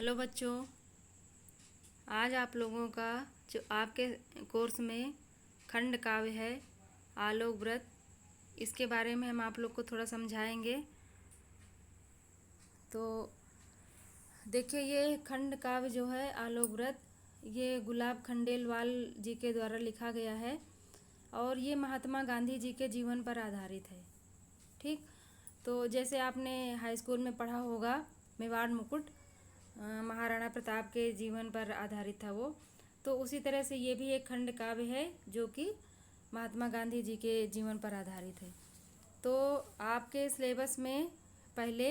Hello बच्चों, आज आप लोगों का जो आपके कोर्स में खंड काव्य है आलोक व्रत, इसके बारे में हम आप लोग को थोड़ा समझाएंगे। तो देखिए, ये खंड काव्य जो है आलोक व्रत, ये गुलाब खंडेलवाल जी के द्वारा लिखा गया है और ये महात्मा गांधी जी के जीवन पर आधारित है। ठीक, तो जैसे आपने हाई स्कूल में पढ़ा होगा मेवाड़ मुकुट, महाराणा प्रताप के जीवन पर आधारित था वो, तो उसी तरह से ये भी एक खंड काव्य है जो कि महात्मा गांधी जी के जीवन पर आधारित है। तो आपके सिलेबस में पहले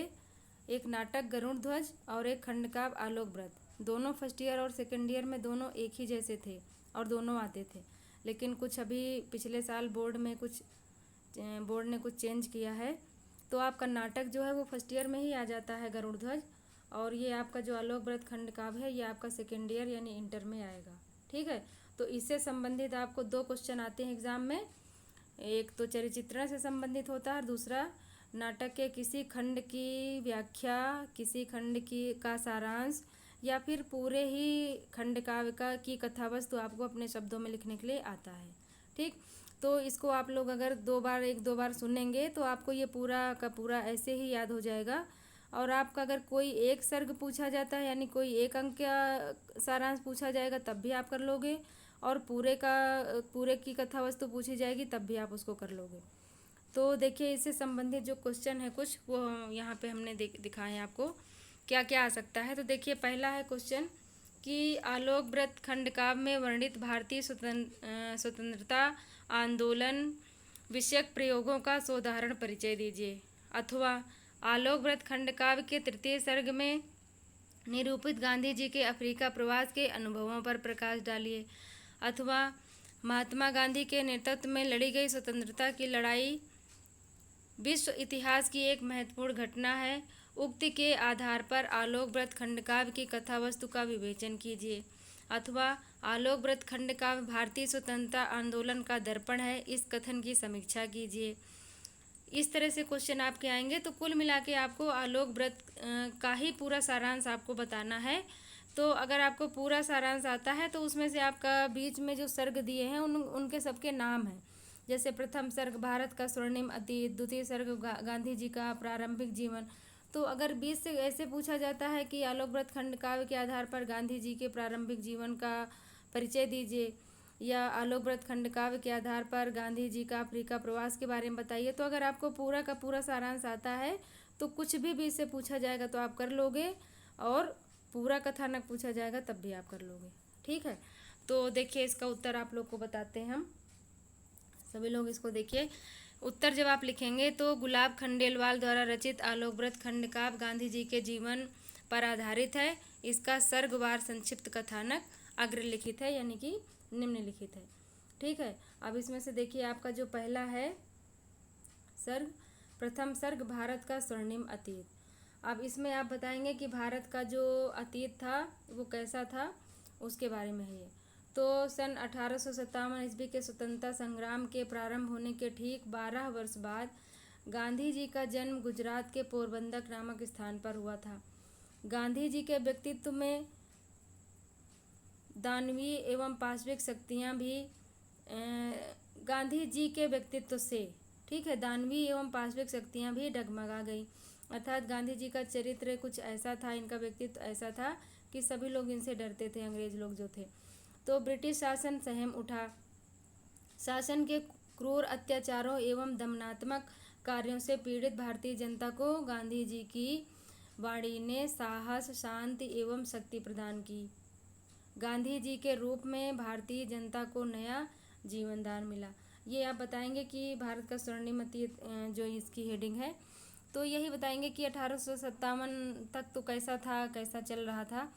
एक नाटक गरुड़ ध्वज और एक खंड काव्य आलोक व्रत, दोनों फर्स्ट ईयर और सेकेंड ईयर में दोनों एक ही जैसे थे और दोनों आते थे। लेकिन कुछ अभी पिछले साल बोर्ड ने कुछ चेंज किया है, तो आपका नाटक जो है वो फर्स्ट ईयर में ही आ जाता है गरुड़ ध्वज, और ये आपका जो आलोक व्रत खंड काव्य है ये आपका सेकेंड ईयर यानी इंटर में आएगा। ठीक है, तो इससे संबंधित आपको दो क्वेश्चन आते हैं एग्जाम में। एक तो चरिचित्रण से संबंधित होता है और दूसरा नाटक के किसी खंड की व्याख्या, किसी खंड का सारांश या फिर पूरे ही खंड काव्य की कथा वस्तु आपको अपने शब्दों में लिखने के लिए आता है। ठीक, तो इसको आप लोग अगर एक दो बार सुनेंगे तो आपको ये पूरा का पूरा ऐसे ही याद हो जाएगा। और आपका अगर कोई एक सर्ग पूछा जाता है यानी कोई एक अंक का सारांश पूछा जाएगा तब भी आप कर लोगे, और पूरे की कथा वस्तु पूछी जाएगी तब भी आप उसको कर लोगे। तो देखिए, इससे संबंधित जो क्वेश्चन है कुछ वो यहाँ पे हमने दिखाए हैं आपको क्या क्या आ सकता है। तो देखिए, पहला है क्वेश्चन कि आलोक व्रत खंड काव्य में वर्णित भारतीय स्वतंत्रता आंदोलन विषयक प्रयोगों का सोदाहरण परिचय दीजिए। अथवा आलोक व्रत खंड काव्य के तृतीय सर्ग में निरूपित गांधी जी के अफ्रीका प्रवास के अनुभवों पर प्रकाश डालिए। अथवा महात्मा गांधी के नेतृत्व में लड़ी गई स्वतंत्रता की लड़ाई विश्व इतिहास की एक महत्वपूर्ण घटना है। उक्ति के आधार पर आलोक व्रत खंड काव्य की कथा वस्तु का विवेचन कीजिए। अथवा आलोक व्रत खंड काव्य भारतीय स्वतंत्रता आंदोलन का दर्पण है, इस कथन की समीक्षा कीजिए। इस तरह से क्वेश्चन आपके आएंगे। तो कुल मिला के आपको आलोक व्रत का ही पूरा सारांश आपको बताना है। तो अगर आपको पूरा सारांश आता है तो उसमें से आपका बीच में जो सर्ग दिए हैं उनके सबके नाम हैं। जैसे प्रथम सर्ग भारत का स्वर्णिम अतीत, द्वितीय सर्ग गांधी जी का प्रारंभिक जीवन। तो अगर बीच से ऐसे पूछा जाता है कि आलोक व्रत खंड काव्य के आधार पर गांधी जी के प्रारंभिक जीवन का परिचय दीजिए, या आलोक व्रत खंड काव्य के आधार पर गांधी जी का अफ्रीका प्रवास के बारे में बताइए, तो अगर आपको पूरा का पूरा सारांश आता है तो कुछ भी बीच से पूछा जाएगा तो आप कर लोगे, और पूरा कथानक पूछा जाएगा तब भी आप कर लोगे। ठीक है, तो देखिए इसका उत्तर आप लोग को बताते हैं हम। सभी लोग इसको देखिए, उत्तर जब आप लिखेंगे तो गुलाब खंडेलवाल द्वारा रचित आलोक व्रत खंड काव्य गांधी जी के जीवन पर आधारित है। इसका सर्गवार संक्षिप्त कथानक अग्रलिखित है यानी कि निम्नलिखित है। ठीक है, अब इसमें से देखिए आपका जो पहला है सर्ग, प्रथम सर्ग भारत का स्वर्णिम अतीत। अब इसमें आप बताएंगे कि भारत का जो अतीत था वो कैसा था, उसके बारे में है ये। तो सन 1857 ईस्वी के स्वतंत्रता संग्राम के प्रारंभ होने के ठीक 12 वर्ष बाद गांधी जी का जन्म गुजरात के पोरबंदर नामक स्थान पर हुआ था। गांधी जी के व्यक्तित्व में दानवीय एवं पाशविक शक्तियाँ भी गांधी जी के व्यक्तित्व से, ठीक है, दानवीय एवं पाशविक शक्तियाँ भी डगमगा गई। अर्थात गांधी जी का चरित्र कुछ ऐसा था, इनका व्यक्तित्व ऐसा था कि सभी लोग इनसे डरते थे, अंग्रेज लोग जो थे। तो ब्रिटिश शासन सहम उठा। शासन के क्रूर अत्याचारों एवं दमनात्मक कार्यों से पीड़ित भारतीय जनता को गांधी जी की वाणी ने साहस, शांति एवं शक्ति प्रदान की। गांधी जी के रूप में भारतीय जनता को नया जीवनदान मिला। ये आप बताएंगे कि भारत का स्वर्णिम अतीत जो इसकी हेडिंग है, तो यही बताएंगे कि 1857 तक तो कैसा था, कैसा चल रहा था।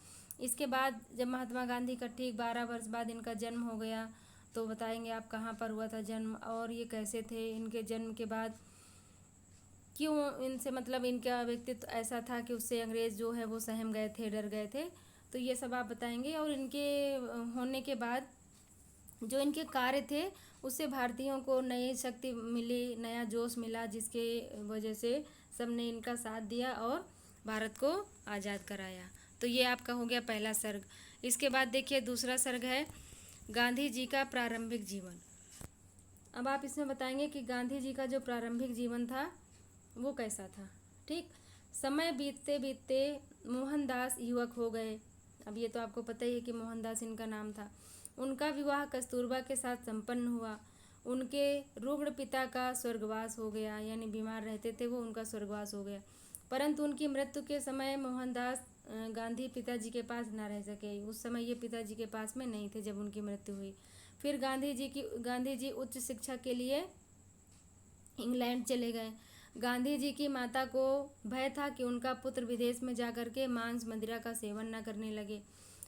इसके बाद जब महात्मा गांधी का ठीक 12 वर्ष बाद इनका जन्म हो गया, तो बताएंगे आप कहाँ पर हुआ था जन्म और ये कैसे थे। इनके जन्म के बाद क्यों इनसे, मतलब इनका व्यक्तित्व ऐसा था कि उससे अंग्रेज़ जो है वो सहम गए थे, डर गए थे। तो ये सब आप बताएंगे। और इनके होने के बाद जो इनके कार्य थे उससे भारतीयों को नई शक्ति मिली, नया जोश मिला, जिसके वजह से सबने इनका साथ दिया और भारत को आज़ाद कराया। तो ये आपका हो गया पहला सर्ग। इसके बाद देखिए दूसरा सर्ग है गांधी जी का प्रारंभिक जीवन। अब आप इसमें बताएंगे कि गांधी जी का जो प्रारंभिक जीवन था वो कैसा था। ठीक, समय बीतते बीतते मोहनदास युवक हो गए। अब ये तो आपको पता ही है कि मोहनदास इनका नाम था। उनका विवाह कस्तूरबा के साथ संपन्न हुआ। उनके रुग्ण पिता का स्वर्गवास हो गया, यानी बीमार रहते थे वो, उनका स्वर्गवास हो गया। परंतु उनकी मृत्यु के समय मोहनदास गांधी पिताजी के पास ना रह सके। उस समय ये पिताजी के पास में नहीं थे जब उनकी मृत्यु हुई। फिर गांधी जी उच्च शिक्षा के लिए इंग्लैंड चले गए। गांधी जी की माता को भय था कि उनका पुत्र विदेश में जाकर के मांस मदिरा का सेवन न करने लगे।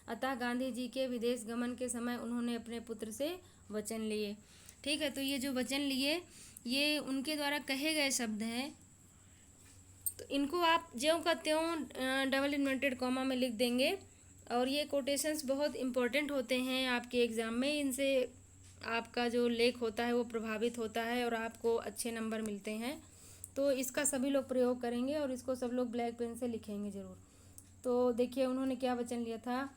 अतः गांधी जी के विदेश गमन के समय उन्होंने अपने पुत्र से वचन लिए। ठीक है, तो ये जो वचन लिए ये उनके द्वारा कहे गए शब्द हैं। तो इनको आप ज्यों का त्यों डबल इन्वर्टेड कॉमा में लिख देंगे। और ये कोटेशंस बहुत इम्पोर्टेंट होते हैं आपके एग्ज़ाम में। इनसे आपका जो लेख होता है वो प्रभावित होता है और आपको अच्छे नंबर मिलते हैं। तो इसका सभी लोग प्रयोग करेंगे और इसको सब लोग ब्लैक पेन से लिखेंगे ज़रूर। तो देखिए उन्होंने क्या वचन लिया था।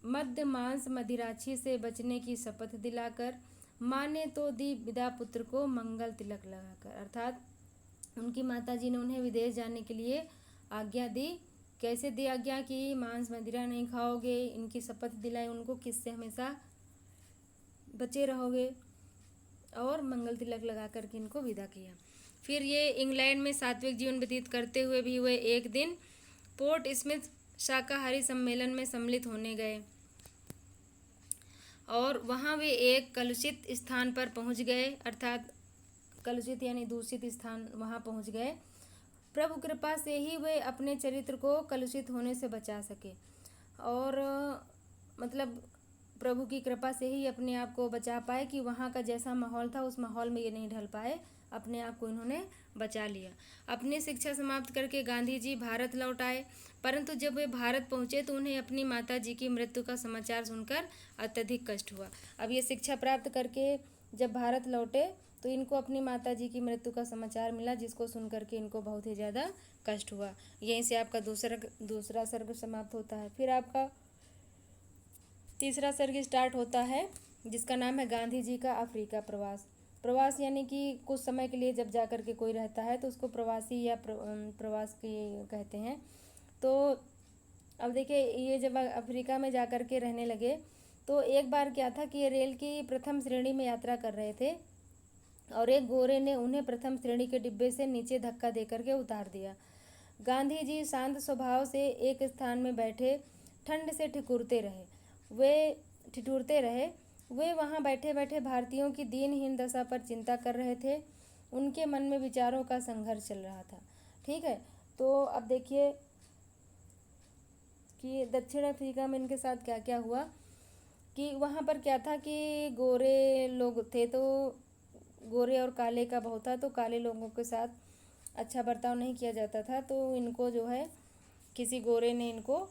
मद्य मांस मदिराक्षी से बचने की शपथ दिलाकर माँ ने तो दी विदा पुत्र को मंगल तिलक लगाकर। अर्थात उनकी माताजी ने उन्हें विदेश जाने के लिए आज्ञा दी। कैसे दी आज्ञा की मांस मदिरा नहीं खाओगे, इनकी शपथ दिलाई उनको किससे हमेशा बचे रहोगे, और मंगल तिलक लगा करके इनको विदा किया। फिर ये इंग्लैंड में सात्विक जीवन व्यतीत करते हुए भी वे एक दिन पोर्ट स्मिथ शाकाहारी सम्मेलन में सम्मिलित होने गए और वहाँ वे एक कलुषित स्थान पर पहुँच गए। अर्थात कलुषित यानी दूषित स्थान, वहाँ पहुँच गए। प्रभु कृपा से ही वे अपने चरित्र को कलुषित होने से बचा सके और मतलब प्रभु की कृपा से ही अपने आप को बचा पाए कि वहाँ का जैसा माहौल था उस माहौल में ये नहीं ढल पाए, अपने आप को इन्होंने बचा लिया। अपनी शिक्षा समाप्त करके गांधी जी भारत लौट आए, परंतु जब वे भारत पहुँचे तो उन्हें अपनी माता जी की मृत्यु का समाचार सुनकर अत्यधिक कष्ट हुआ। अब ये शिक्षा प्राप्त करके जब भारत लौटे तो इनको अपनी माता जी की मृत्यु का समाचार मिला, जिसको सुन करके इनको बहुत ही ज़्यादा कष्ट हुआ। यहीं से आपका दूसरा सर्ग समाप्त होता है। फिर आपका तीसरा सर्ग स्टार्ट होता है जिसका नाम है गांधी जी का अफ्रीका प्रवास। प्रवास यानी कि कुछ समय के लिए जब जा कर के कोई रहता है तो उसको प्रवासी या प्रवास की कहते हैं। तो अब देखिए ये जब अफ्रीका में जा कर के रहने लगे तो एक बार क्या था कि ये रेल की प्रथम श्रेणी में यात्रा कर रहे थे और एक गोरे ने उन्हें प्रथम श्रेणी के डिब्बे से नीचे धक्का दे करके उतार दिया। गांधी जी शांत स्वभाव से एक स्थान में बैठे ठंड से ठिठुरते रहे। वे वहाँ बैठे बैठे भारतीयों की दीनहीन दशा पर चिंता कर रहे थे। उनके मन में विचारों का संघर्ष चल रहा था। ठीक है, तो अब देखिए कि दक्षिण अफ्रीका में इनके साथ क्या क्या हुआ कि वहाँ पर क्या था कि गोरे लोग थे, तो गोरे और काले का बहुत था, तो काले लोगों के साथ अच्छा बर्ताव नहीं किया जाता था। तो इनको जो है किसी गोरे ने इनको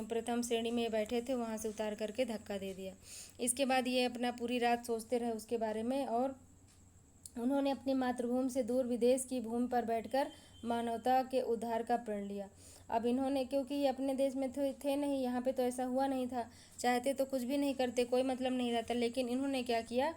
प्रथम श्रेणी में बैठे थे वहाँ से उतार करके धक्का दे दिया। इसके बाद ये अपना पूरी रात सोचते रहे उसके बारे में और उन्होंने अपनी मातृभूमि से दूर विदेश की भूमि पर बैठकर मानवता के उद्धार का प्रण लिया। अब इन्होंने, क्योंकि ये अपने देश में थे नहीं, यहाँ पे तो ऐसा हुआ नहीं था, चाहते तो कुछ भी नहीं करते, कोई मतलब नहीं रहता, लेकिन इन्होंने क्या किया,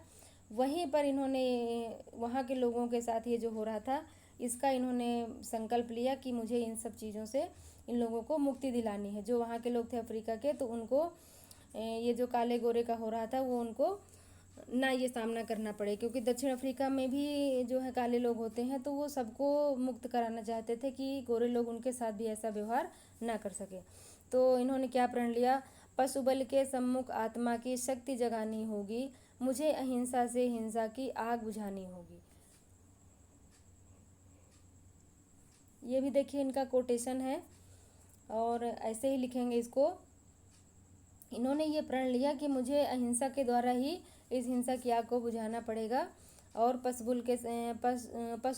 वहीं पर इन्होंने वहाँ के लोगों के साथ ये जो हो रहा था इसका इन्होंने संकल्प लिया कि मुझे इन सब चीज़ों से इन लोगों को मुक्ति दिलानी है। जो वहाँ के लोग थे अफ्रीका के, तो उनको ये जो काले गोरे का हो रहा था वो उनको ना ये सामना करना पड़े, क्योंकि दक्षिण अफ्रीका में भी जो है काले लोग होते हैं, तो वो सबको मुक्त कराना चाहते थे कि गोरे लोग उनके साथ भी ऐसा व्यवहार ना कर सके। तो इन्होंने क्या प्रण लिया, पशु बल के सम्मुख आत्मा की शक्ति जगानी होगी, मुझे अहिंसा से हिंसा की आग बुझानी होगी। ये भी देखिए इनका कोटेशन है और ऐसे ही लिखेंगे इसको। इन्होंने ये प्रण लिया कि मुझे अहिंसा के द्वारा ही इस हिंसा की आग को बुझाना पड़ेगा और पशु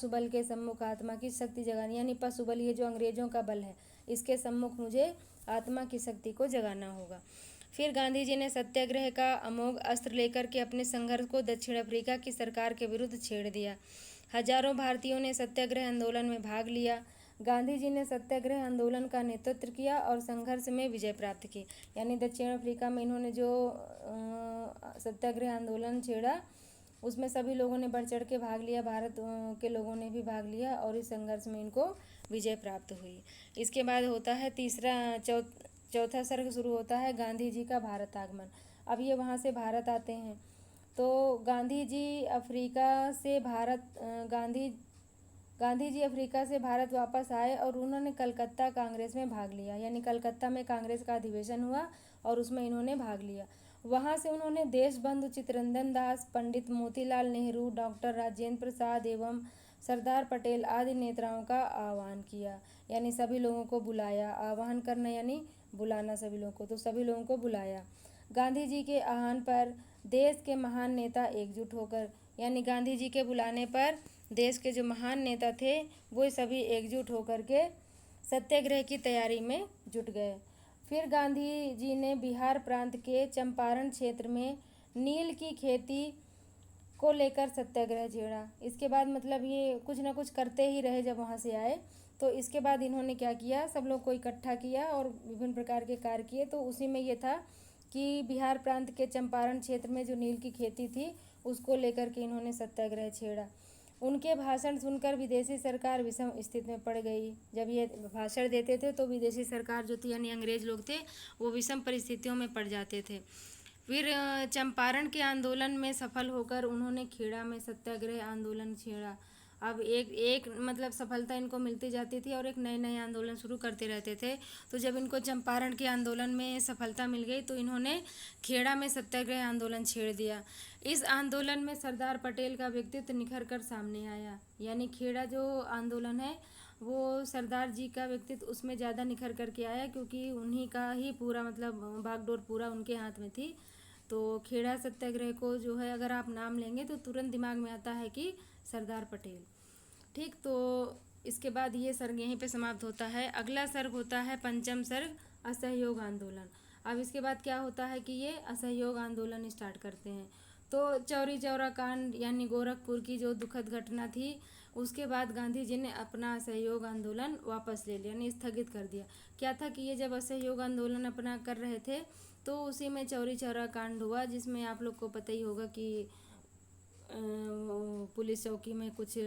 बल के सम्मुख आत्मा की शक्ति जगानी, यानी पशु बल ये जो अंग्रेजों का बल है इसके सम्मुख मुझे आत्मा की शक्ति को जगाना होगा। फिर गांधी जी ने सत्याग्रह का अमोघ अस्त्र लेकर के अपने संघर्ष को दक्षिण अफ्रीका की सरकार के विरुद्ध छेड़ दिया। हजारों भारतीयों ने सत्याग्रह आंदोलन में भाग लिया। गांधी जी ने सत्याग्रह आंदोलन का नेतृत्व किया और संघर्ष में विजय प्राप्त की। यानी दक्षिण अफ्रीका में इन्होंने जो सत्याग्रह आंदोलन छेड़ा उसमें सभी लोगों ने बढ़ चढ़ के भाग लिया, भारत के लोगों ने भी भाग लिया और इस संघर्ष में इनको विजय प्राप्त हुई। इसके बाद होता है चौथा सर्ग शुरू होता है गांधी जी का भारत आगमन। अब ये वहाँ से भारत आते हैं तो गांधी जी अफ्रीका से भारत वापस आए और उन्होंने कलकत्ता कांग्रेस में भाग लिया। यानी कलकत्ता में कांग्रेस का अधिवेशन हुआ और उसमें इन्होंने भाग लिया। वहाँ से उन्होंने देशबंधु चित्तरंजन दास, पंडित मोतीलाल नेहरू, डॉक्टर राजेंद्र प्रसाद एवं सरदार पटेल आदि नेताओं का आह्वान किया। यानी सभी लोगों को बुलाया। आह्वान करना यानी बुलाना सभी लोगों को, तो सभी लोगों को बुलाया। गांधी जी के आह्वान पर देश के महान नेता एकजुट होकर, यानी गांधी जी के बुलाने पर देश के जो महान नेता थे वो सभी एकजुट होकर के सत्याग्रह की तैयारी में जुट गए। फिर गांधी जी ने बिहार प्रांत के चंपारण क्षेत्र में नील की खेती को लेकर सत्याग्रह छेड़ा। इसके बाद मतलब ये कुछ ना कुछ करते ही रहे जब वहाँ से आए। तो इसके बाद इन्होंने क्या किया, सब लोग को इकट्ठा किया और विभिन्न प्रकार के कार्य किए। तो उसी में ये था कि बिहार प्रांत के चंपारण क्षेत्र में जो नील की खेती थी उसको लेकर के इन्होंने सत्याग्रह छेड़ा। उनके भाषण सुनकर विदेशी सरकार विषम स्थिति में पड़ गई। जब ये भाषण देते थे तो विदेशी सरकार जो थी यानी अंग्रेज लोग थे वो विषम परिस्थितियों में पड़ जाते थे। फिर चंपारण के आंदोलन में सफल होकर उन्होंने खेड़ा में सत्याग्रह आंदोलन छेड़ा। अब एक मतलब सफलता इनको मिलती जाती थी और एक नए नए आंदोलन शुरू करते रहते थे। तो जब इनको चंपारण के आंदोलन में सफलता मिल गई तो इन्होंने खेड़ा में सत्याग्रह आंदोलन छेड़ दिया। इस आंदोलन में सरदार पटेल का व्यक्तित्व निखर कर सामने आया। यानी खेड़ा जो आंदोलन है वो सरदार जी का व्यक्तित्व उसमें ज़्यादा निखर कर के आया, क्योंकि उन्हीं का ही पूरा मतलब बागडोर पूरा उनके हाथ में थी। तो खेड़ा सत्याग्रह को जो है अगर आप नाम लेंगे तो तुरंत दिमाग में आता है कि सरदार पटेल। ठीक, तो इसके बाद ये सर्ग यहीं पे समाप्त होता है। अगला सर्ग होता है पंचम सर्ग असहयोग आंदोलन। अब इसके बाद क्या होता है कि ये असहयोग आंदोलन स्टार्ट करते हैं। तो चौरी चौरा कांड यानी गोरखपुर की जो दुखद घटना थी उसके बाद गांधी जी ने अपना असहयोग आंदोलन वापस ले लिया, यानी स्थगित कर दिया। क्या था कि ये जब असहयोग आंदोलन अपना कर रहे थे तो उसी में चौरी चौरा कांड हुआ, जिसमें आप लोग को पता ही होगा कि पुलिस चौकी में कुछ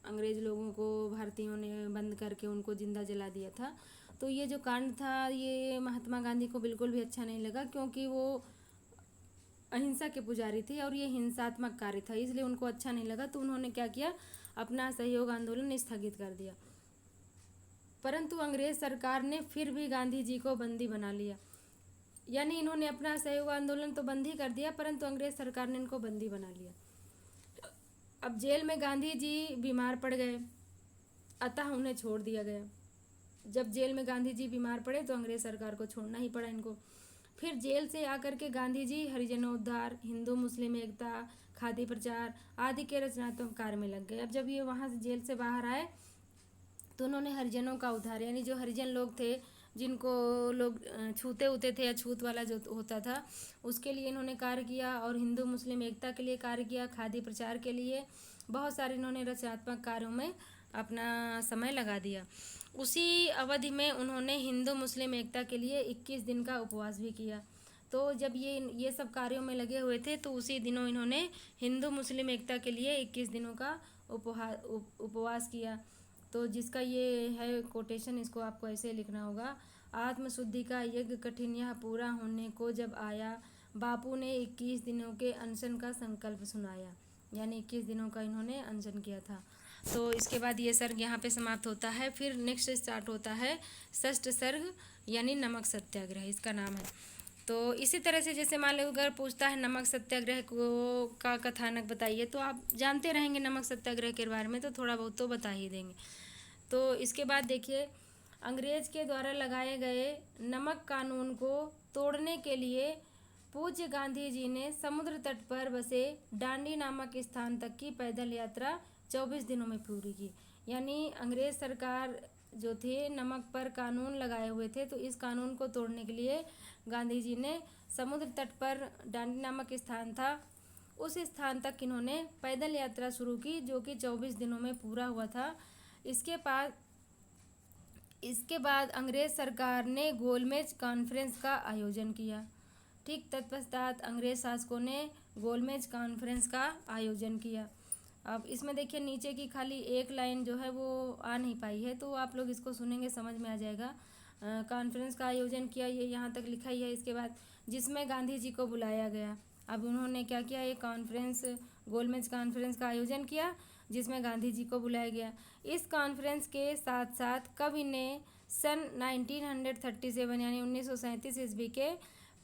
अंग्रेज लोगों को भारतीयों ने बंद करके उनको जिंदा जला दिया था। तो ये जो कांड था ये महात्मा गांधी को बिल्कुल भी अच्छा नहीं लगा, क्योंकि वो अहिंसा के पुजारी थे और ये हिंसात्मक कार्य था, इसलिए उनको अच्छा नहीं लगा। तो उन्होंने क्या किया, अपना सहयोग आंदोलन स्थगित कर दिया। परंतु अंग्रेज सरकार ने फिर भी गांधी जी को बंदी बना लिया। यानी इन्होंने अपना सहयोग आंदोलन तो बंद ही कर दिया, परंतु अंग्रेज सरकार ने इनको बंदी बना लिया। अब जेल में गांधी जी बीमार पड़ गए, अतः उन्हें छोड़ दिया गया। जब जेल में गांधी जी बीमार पड़े तो अंग्रेज सरकार को छोड़ना ही पड़ा इनको। फिर जेल से आकर के गांधी जी हरिजनोद्धार, हिंदू मुस्लिम एकता, खादी प्रचार आदि के रचनात्मक कार्य में लग गए। अब जब ये वहाँ से जेल से बाहर आए तो उन्होंने हरिजनों का उद्धार, यानी जो हरिजन लोग थे जिनको लोग छूते होते थे या छूत वाला जो होता था उसके लिए इन्होंने कार्य किया, और हिंदू मुस्लिम एकता के लिए कार्य किया, खादी प्रचार के लिए बहुत सारे इन्होंने रचनात्मक कार्यों में अपना समय लगा दिया। उसी अवधि में उन्होंने हिंदू मुस्लिम एकता के लिए 21 दिन का उपवास भी किया। तो जब ये सब कार्यों में लगे हुए थे तो उसी दिनों इन्होंने हिंदू मुस्लिम एकता के लिए 21 दिनों का उपवास किया। तो जिसका ये है कोटेशन, इसको आपको ऐसे लिखना होगा। आत्मशुद्धि का यज्ञ कठिन यह पूरा होने को जब आया, बापू ने 21 दिनों के अनशन का संकल्प सुनाया। यानी 21 दिनों का इन्होंने अनशन किया था। तो इसके बाद ये सर्ग यहाँ पे समाप्त होता है। फिर नेक्स्ट स्टार्ट होता है षष्ठ सर्ग यानी नमक सत्याग्रह, इसका नाम है। तो इसी तरह से जैसे मान लो अगर पूछता है नमक सत्याग्रह को का कथानक बताइए, तो आप जानते रहेंगे नमक सत्याग्रह के बारे में, तो थोड़ा बहुत तो बता ही देंगे। तो इसके बाद देखिए, अंग्रेज के द्वारा लगाए गए नमक कानून को तोड़ने के लिए पूज्य गांधी जी ने समुद्र तट पर बसे डांडी नामक स्थान तक की पैदल यात्रा 24 दिनों में पूरी की। यानी अंग्रेज सरकार जो थे नमक पर कानून लगाए हुए थे, तो इस कानून को तोड़ने के लिए गांधी जी ने समुद्र तट पर डांडी नामक स्थान था, उस स्थान तक इन्होंने पैदल यात्रा शुरू की, जो कि 24 दिनों में पूरा हुआ था। इसके बाद अंग्रेज सरकार ने गोलमेज कॉन्फ्रेंस का आयोजन किया। ठीक, तत्पश्चात अंग्रेज शासकों ने गोलमेज कॉन्फ्रेंस का आयोजन किया। अब इसमें देखिए नीचे की खाली एक लाइन जो है वो आ नहीं पाई है, तो आप लोग इसको सुनेंगे समझ में आ जाएगा। कॉन्फ्रेंस का आयोजन किया, ये यहाँ तक लिखा ही है। इसके बाद जिसमें गांधी जी को बुलाया गया। अब उन्होंने क्या किया, एक कॉन्फ्रेंस, गोलमेज कॉन्फ्रेंस का आयोजन किया जिसमें गांधी जी को बुलाया गया। इस कॉन्फ्रेंस के साथ साथ कवि ने सन 1937 यानी 1937 ईस्वी के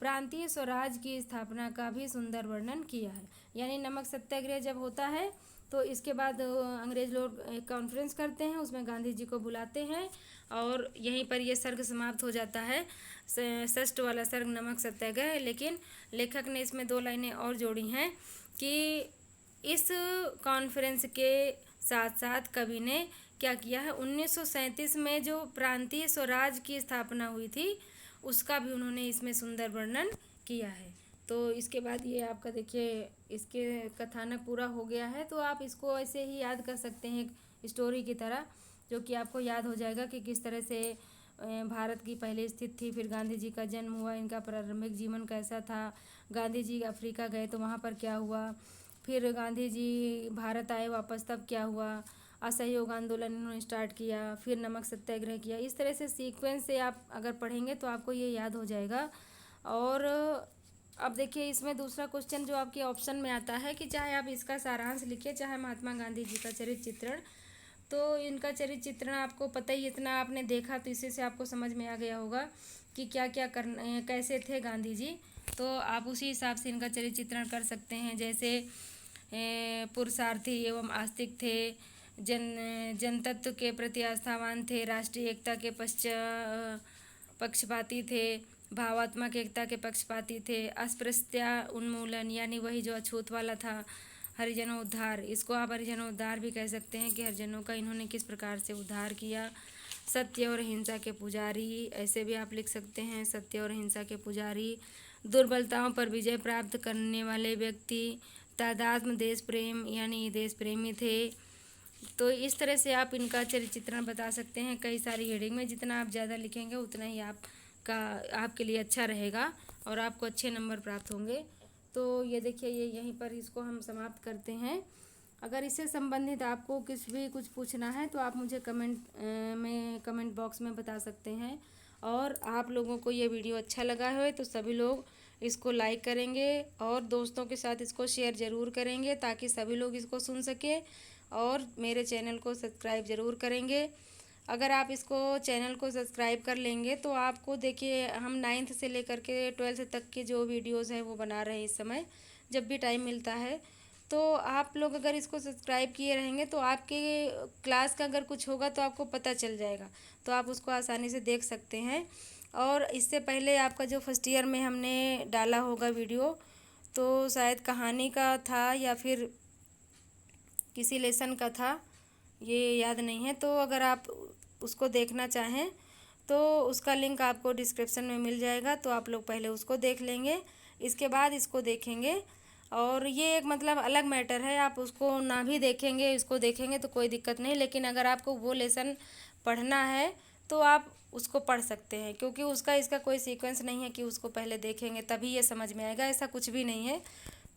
प्रांतीय स्वराज की स्थापना का भी सुंदर वर्णन किया है। यानी नमक सत्याग्रह जब होता है तो इसके बाद अंग्रेज लोग एक कॉन्फ्रेंस करते हैं, उसमें गांधी जी को बुलाते हैं और यहीं पर ये सर्ग समाप्त हो जाता है, षष्ठ वाला सर्ग नमक सत्याग्रह। लेकिन लेखक ने इसमें 2 लाइनें और जोड़ी हैं कि इस कॉन्फ्रेंस के साथ साथ कवि ने क्या किया है, 1937 में जो प्रांतीय स्वराज की स्थापना हुई थी उसका भी उन्होंने इसमें सुंदर वर्णन किया है। तो इसके बाद ये आपका देखिए इसके कथानक पूरा हो गया है। तो आप इसको ऐसे ही याद कर सकते हैं एक स्टोरी की तरह, जो कि आपको याद हो जाएगा कि किस तरह से भारत की पहले स्थिति थी, फिर गांधी जी का जन्म हुआ, इनका प्रारंभिक जीवन कैसा था, गांधी जी अफ्रीका गए तो वहाँ पर क्या हुआ, फिर गांधी जी भारत आए वापस तब क्या हुआ, असहयोग आंदोलन इन्होंने स्टार्ट किया, फिर नमक सत्याग्रह किया। इस तरह से सीक्वेंस से आप अगर पढ़ेंगे तो आपको ये याद हो जाएगा। और अब देखिए इसमें दूसरा क्वेश्चन जो आपके ऑप्शन में आता है कि चाहे आप इसका सारांश लिखिए, चाहे महात्मा गांधी जी का चरित्र चित्रण। तो इनका चरित्र चित्रण आपको पता ही, इतना आपने देखा तो इसी से आपको समझ में आ गया होगा कि क्या क्या करना, कैसे थे गांधी जी। तो आप उसी हिसाब से इनका चरित्र चित्रण कर सकते हैं। जैसे पुरुषार्थी एवं आस्तिक थे, जनतत्व के प्रति आस्थावान थे, राष्ट्रीय एकता के पक्षपाती थे, भावात्मक एकता के पक्षपाती थे, अस्पृश्यता उन्मूलन यानी वही जो अछूत वाला था, हरिजनों उद्धार, इसको आप हरिजनों उद्धार भी कह सकते हैं कि हरिजनों का इन्होंने किस प्रकार से उद्धार किया। सत्य और हिंसा के पुजारी, ऐसे भी आप लिख सकते हैं, सत्य और हिंसा के पुजारी, दुर्बलताओं पर विजय प्राप्त करने वाले व्यक्ति, तादात्म्य देश प्रेम यानी देश प्रेमी थे। तो इस तरह से आप इनका चरित्र चित्रण बता सकते हैं कई सारी हेडिंग में। जितना आप ज़्यादा लिखेंगे उतना ही आपके लिए अच्छा रहेगा और आपको अच्छे नंबर प्राप्त होंगे। तो ये देखिए ये यहीं पर इसको हम समाप्त करते हैं। अगर इससे संबंधित आपको कुछ पूछना है तो आप मुझे कमेंट बॉक्स में बता सकते हैं। और आप लोगों को ये वीडियो अच्छा लगा है तो सभी लोग इसको लाइक करेंगे और दोस्तों के साथ इसको शेयर ज़रूर करेंगे ताकि सभी लोग इसको सुन सके, और मेरे चैनल को सब्सक्राइब ज़रूर करेंगे। अगर आप इसको चैनल को सब्सक्राइब कर लेंगे तो आपको देखिए हम 9th से लेकर के 12th तक के जो वीडियोज़ हैं वो बना रहे हैं इस समय, जब भी टाइम मिलता है। तो आप लोग अगर इसको सब्सक्राइब किए रहेंगे तो आपके क्लास का अगर कुछ होगा तो आपको पता चल जाएगा, तो आप उसको आसानी से देख सकते हैं। और इससे पहले आपका जो फर्स्ट ईयर में हमने डाला होगा वीडियो, तो शायद कहानी का था या फिर किसी लेसन का था, ये याद नहीं है। तो अगर आप उसको देखना चाहें तो उसका लिंक आपको डिस्क्रिप्शन में मिल जाएगा, तो आप लोग पहले उसको देख लेंगे, इसके बाद इसको देखेंगे। और ये एक मतलब अलग मैटर है, आप उसको ना भी देखेंगे, इसको देखेंगे तो कोई दिक्कत नहीं, लेकिन अगर आपको वो लेसन पढ़ना है तो आप उसको पढ़ सकते हैं, क्योंकि उसका इसका कोई सीक्वेंस नहीं है कि उसको पहले देखेंगे तभी ये समझ में आएगा, ऐसा कुछ भी नहीं है।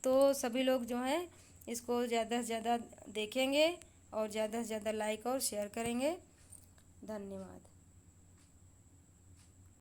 तो सभी लोग जो हैं इसको ज़्यादा से ज़्यादा देखेंगे और ज़्यादा से ज़्यादा लाइक और शेयर करेंगे। धन्यवाद।